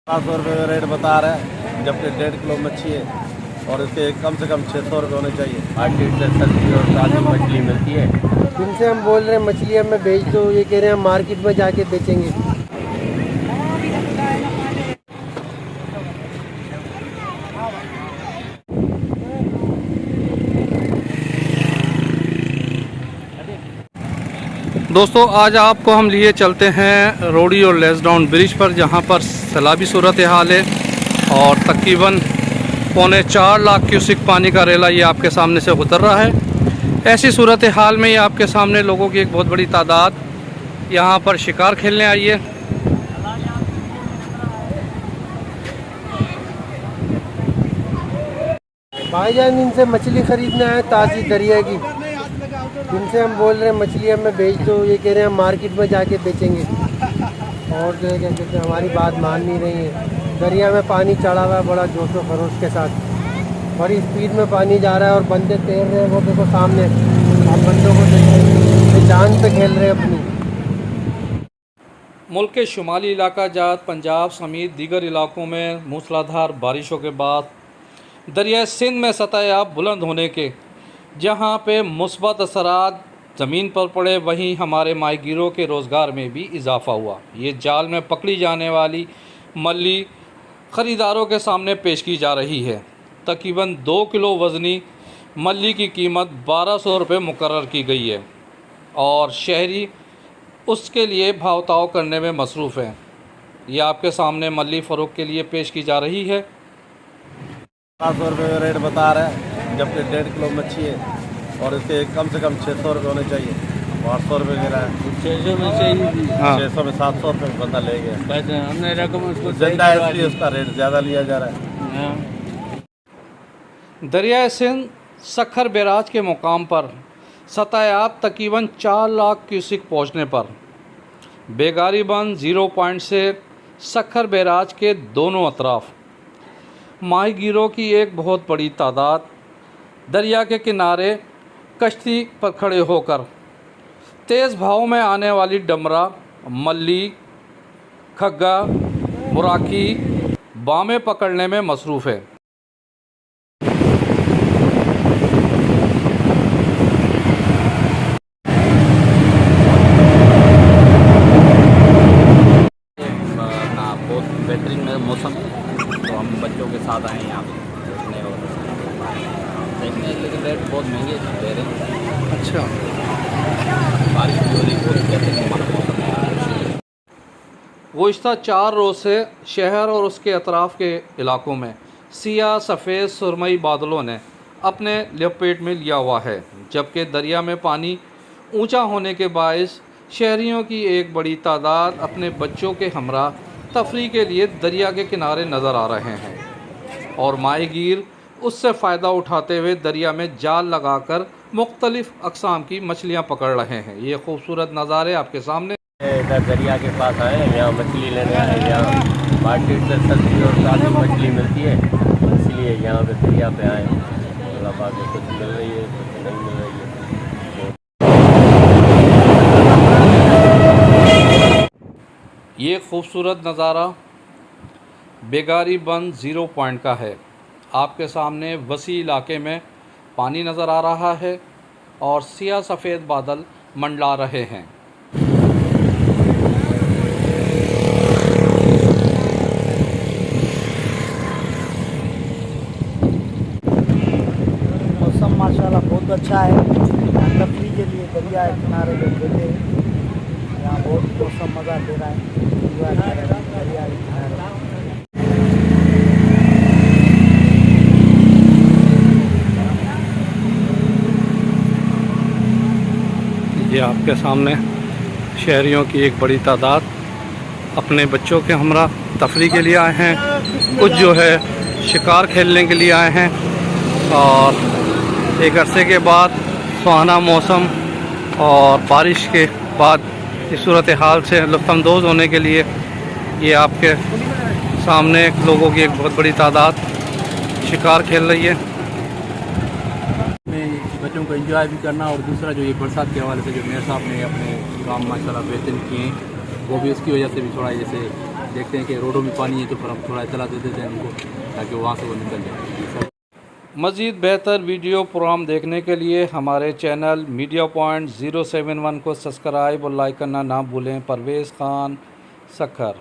₹500 rate बता रहे हैं, जबकि 1.5 किलो मच्छी है और इसके कम से कम ₹600 होने चाहिए। मार्केट से सस्ती और ताज़ी मछली मिलती है। जिनसे हम बोल रहे हैं मछली हमें बेच दो, ये कह रहे हैं हम मार्केट में जाके बेचेंगे। दोस्तों आज आपको हम लिए चलते हैं रोडी और लेसडाउन ब्रिज पर, जहां पर सैलाबी सूरत हाल है और तकरीबन 4.25 लाख क्यूसिक पानी का रेला ये आपके सामने से गुजर रहा है। ऐसी सूरत हाल में ये आपके सामने लोगों की एक बहुत बड़ी तादाद यहां पर शिकार खेलने आई है। भाईजान इनसे मछली खरीदने आए ताज़ी दरिया की, जिनसे हम बोल रहे हैं मछली हमें बेच दो, ये कह रहे हैं हम मार्केट में जाके बेचेंगे। और जो है क्या कहते हैं, हमारी बात मान नहीं रही है। दरिया में पानी चढ़ा हुआ है बड़ा जोश व खरोश के साथ, बड़ी स्पीड में पानी जा रहा है और बंदे तैर रहे हैं, वो देखो सामने आप बंदों को देख रहे हैं, जान पे खेल रहे हैं अपनी। मुल्क के शुमाली इलाका जात पंजाब समेत दीगर इलाकों में मूसलाधार बारिशों के बाद दरिया सिंध में सतह आब बुलंद होने के जहां पे मुस्बत असरात ज़मीन पर पड़े, वहीं हमारे माहीगीरों के रोज़गार में भी इजाफ़ा हुआ। ये जाल में पकड़ी जाने वाली मल्ली ख़रीदारों के सामने पेश की जा रही है। तकरीबन 2 किलो वज़नी मल्ली की कीमत ₹1200 मुकर्रर की गई है और शहरी उसके लिए भाव-ताव करने में मसरूफ़ हैं। ये आपके सामने मल्ली फ़रोख्त के लिए पेश की जा रही है। ₹500 रेट बता रहे हैं, जबकि 1.5 किलो मच्छी है और इसके कम से कम ₹600 होने चाहिए। ₹800 गिरा है, 600 में से हाँ। 600 में ₹700 बंदा ले गया। पैसे हमने रकम उसको जिंदा है इसलिए उसका रेट ज़्यादा लिया जा रहा है। दरिया सिंध सखर बैराज के मुकाम पर सतह आब तकरीबन 4 लाख क्यूसिक पहुँचने पर बेगारी बंद 0 पॉइंट से सखर बैराज के दोनों अतराफ माहीगीरों की एक बहुत बड़ी तादाद दरिया के किनारे कश्ती पर खड़े होकर तेज़ भाव में आने वाली डमरा, मल्ली, खग्गा, मुराकी, बामें पकड़ने में मसरूफ़ है। बहुत बेहतरीन मौसम है, तो हम बच्चों के साथ आए हैं यहाँ पे देखने और देखने, लेकिन रेट बहुत महंगे दे रहे हैं। अच्छा, बारिश भी हो रही, बहुत बेहतरीन मौसम है। गुज़िश्ता 4 रोज़ से शहर और उसके अतराफ़ के इलाकों में सियाह सफ़ेद सुरमई बादलों ने अपने लपेट में लिया हुआ है, जबकि दरिया में पानी ऊंचा होने के बायस शहरियों की एक बड़ी तादाद अपने बच्चों के हमरा तफरी के लिए दरिया के किनारे नज़र आ रहे हैं और माहीगीर उससे फ़ायदा उठाते हुए दरिया में जाल लगाकर मुख्तलिफ़ अक़साम की मछलियाँ पकड़ रहे हैं। ये खूबसूरत नज़ारे आपके सामने। इधर दरिया के पास आए हैं, यहाँ मछली लेने आए हैं। यहाँ मार्केट से सस्ती और ताज़ी मछली मिलती है, इसलिए यहाँ पे दरिया पे आए हैं। अल्लाह पाक से कुछ मिल रही है, कुछ नहीं मिल रही है। ये खूबसूरत नज़ारा बेगारी बंद 0 पॉइंट का है। आपके सामने वसी इलाके में पानी नज़र आ रहा है और सियाह सफ़ेद बादल मंडला रहे हैं। मौसम माशाल्लाह बहुत अच्छा है। तफरी के लिए दरिया किनारे लोग बैठे हैं, यहाँ बहुत मौसम मज़ा दे रहा है। दरिया के किनारे ये आपके सामने शहरियों की एक बड़ी तादाद अपने बच्चों के हमरा तफरी के लिए आए हैं, कुछ जो है शिकार खेलने के लिए आए हैं और एक अरसे के बाद सुहाना मौसम और बारिश के बाद इस सूरत हाल से लुत्फ़अंदोज़ होने के लिए ये आपके सामने लोगों की एक बहुत बड़ी तादाद शिकार खेल रही है। बच्चों को एंजॉय भी करना और दूसरा जो ये बरसात के हवाले से जो मेयर साहब ने अपने काम माशाल्लाह बेहतरीन किए हैं, वो भी उसकी वजह से भी थोड़ा जैसे देखते हैं कि रोडों में पानी है तो फिर हम थोड़ा इतला दे देते हैं उनको ताकि वहाँ से वो निकल जाए। मज़ीद बेहतर वीडियो प्रोग्राम देखने के लिए हमारे चैनल मीडिया पॉइंट 071 को सब्सक्राइब और लाइक करना ना भूलें। परवेज़ ख़ान, सक्खर।